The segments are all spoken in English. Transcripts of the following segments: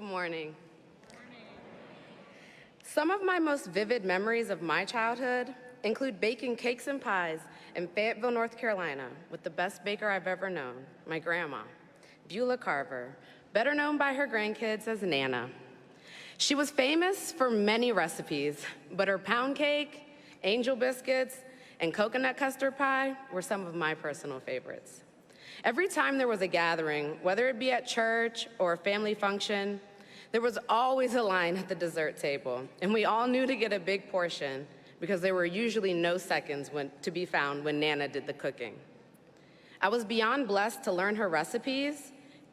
Good morning. Some of my most vivid memories of my childhood include baking cakes and pies in Fayetteville, North Carolina, with the best baker I've ever known, my grandma, Beulah Carver, better known by her grandkids as Nana. She was famous for many recipes, but her pound cake, angel biscuits, and coconut custard pie were some of my personal favorites. Every time there was a gathering, whether it be at church or a family function, there was always a line at the dessert table, and we all knew to get a big portion because there were usually no seconds to be found when Nana did the cooking. I was beyond blessed to learn her recipes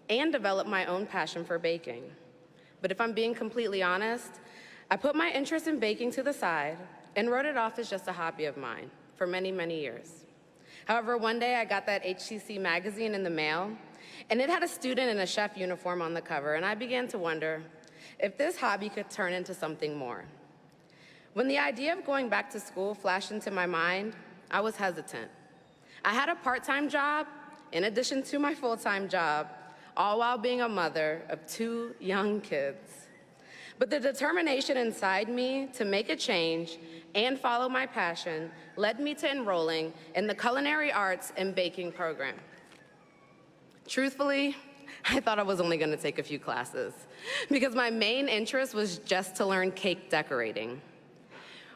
and develop my own passion for baking. But if I'm being completely honest, I put my interest in baking to the side and wrote it off as just a hobby of mine for many, many years. However, one day I got that HCC magazine in the mail, and it had a student in a chef uniform on the cover, and I began to wonder if this hobby could turn into something more. When the idea of going back to school flashed into my mind, I was hesitant. I had a part-time job in addition to my full-time job, all while being a mother of 2 young kids. But the determination inside me to make a change and follow my passion led me to enrolling in the culinary arts and baking program. Truthfully, I thought I was only going to take a few classes because my main interest was just to learn cake decorating.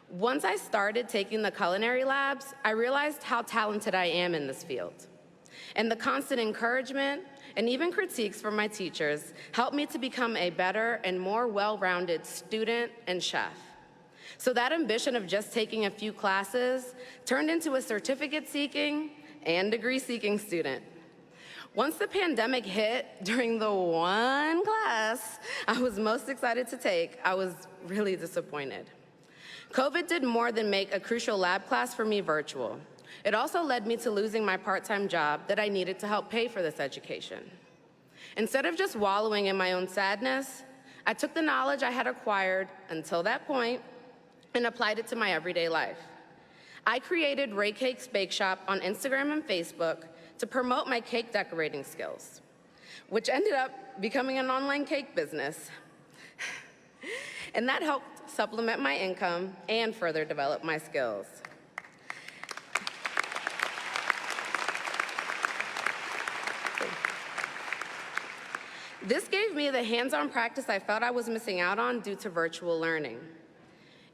Once I started taking the culinary labs, I realized how talented I am in this field. And the constant encouragement and even critiques from my teachers helped me to become a better and more well-rounded student and chef. So that ambition of just taking a few classes turned into a certificate-seeking and degree-seeking student. Once the pandemic hit during the one class I was most excited to take, I was really disappointed. COVID did more than make a crucial lab class for me virtual. It also led me to losing my part-time job that I needed to help pay for this education. Instead of just wallowing in my own sadness, I took the knowledge I had acquired until that point and applied it to my everyday life. I created Ray Cakes Bake Shop on Instagram and Facebook to promote my cake decorating skills, which ended up becoming an online cake business. And that helped supplement my income and further develop my skills. This gave me the hands-on practice I felt I was missing out on due to virtual learning.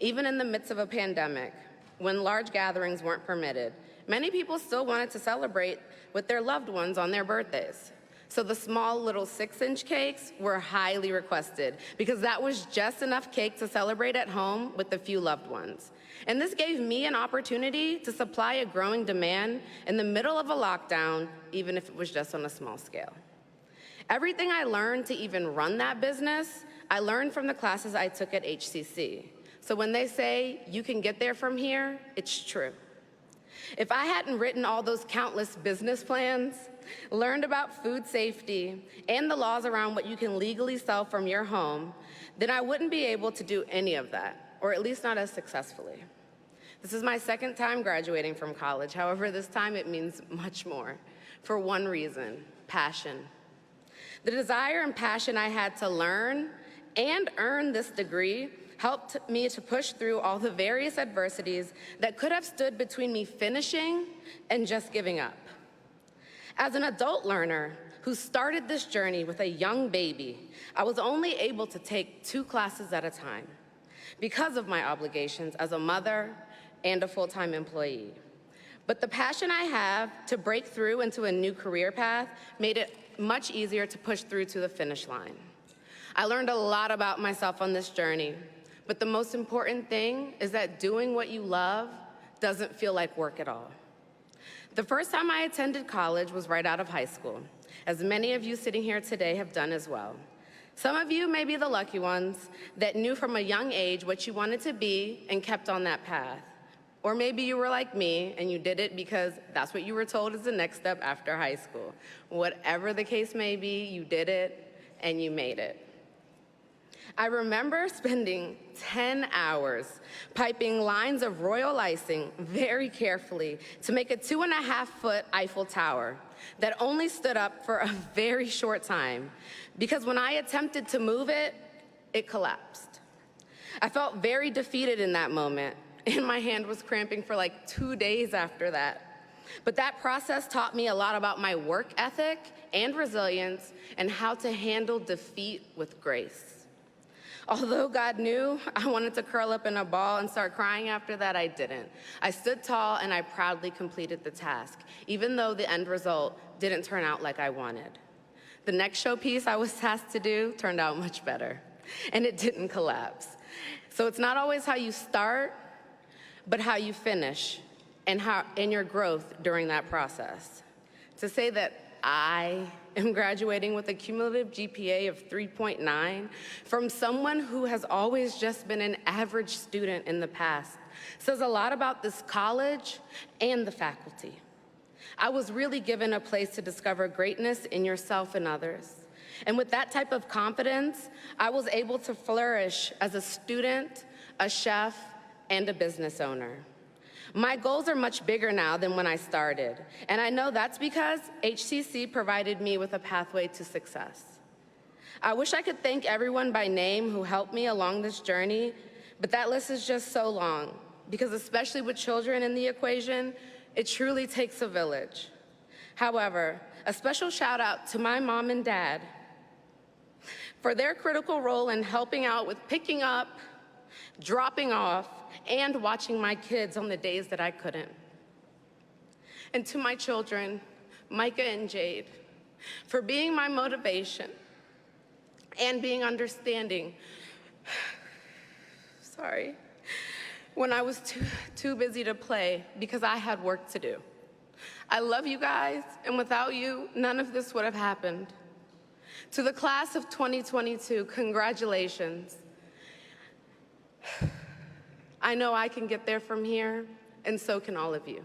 Even in the midst of a pandemic, when large gatherings weren't permitted, many people still wanted to celebrate with their loved ones on their birthdays. So the small little 6-inch cakes were highly requested because that was just enough cake to celebrate at home with a few loved ones. And this gave me an opportunity to supply a growing demand in the middle of a lockdown, even if it was just on a small scale. Everything I learned to even run that business, I learned from the classes I took at HCC. So when they say you can get there from here, it's true. If I hadn't written all those countless business plans, learned about food safety, and the laws around what you can legally sell from your home, then I wouldn't be able to do any of that, or at least not as successfully. This is my second time graduating from college. However, this time it means much more, for one reason: passion. The desire and passion I had to learn and earn this degree helped me to push through all the various adversities that could have stood between me finishing and just giving up. As an adult learner who started this journey with a young baby, I was only able to take 2 classes at a time because of my obligations as a mother and a full-time employee. But the passion I have to break through into a new career path made it much easier to push through to the finish line. I learned a lot about myself on this journey, but the most important thing is that doing what you love doesn't feel like work at all. The first time I attended college was right out of high school, as many of you sitting here today have done as well. Some of you may be the lucky ones that knew from a young age what you wanted to be and kept on that path. Or maybe you were like me and you did it because that's what you were told is the next step after high school. Whatever the case may be, you did it and you made it. I remember spending 10 hours piping lines of royal icing very carefully to make a 2.5-foot Eiffel Tower that only stood up for a very short time, because when I attempted to move it, it collapsed. I felt very defeated in that moment, and my hand was cramping for like 2 days after that. But that process taught me a lot about my work ethic and resilience and how to handle defeat with grace. Although God knew I wanted to curl up in a ball and start crying after that, I didn't. I stood tall and I proudly completed the task, even though the end result didn't turn out like I wanted. The next showpiece I was tasked to do turned out much better, and it didn't collapse. So it's not always how you start, but how you finish and your growth during that process. To say that I am graduating with a cumulative GPA of 3.9 from someone who has always just been an average student in the past says a lot about this college and the faculty. I was really given a place to discover greatness in yourself and others. And with that type of confidence, I was able to flourish as a student, a chef, and a business owner. My goals are much bigger now than when I started, and I know that's because HCC provided me with a pathway to success. I wish I could thank everyone by name who helped me along this journey, but that list is just so long, because especially with children in the equation, it truly takes a village. However, a special shout out to my mom and dad for their critical role in helping out with picking up, dropping off, and watching my kids on the days that I couldn't. And to my children, Micah and Jade, for being my motivation and being understanding, when I was too busy to play because I had work to do. I love you guys, and without you, none of this would have happened. To the class of 2022, congratulations. I know I can get there from here, and so can all of you.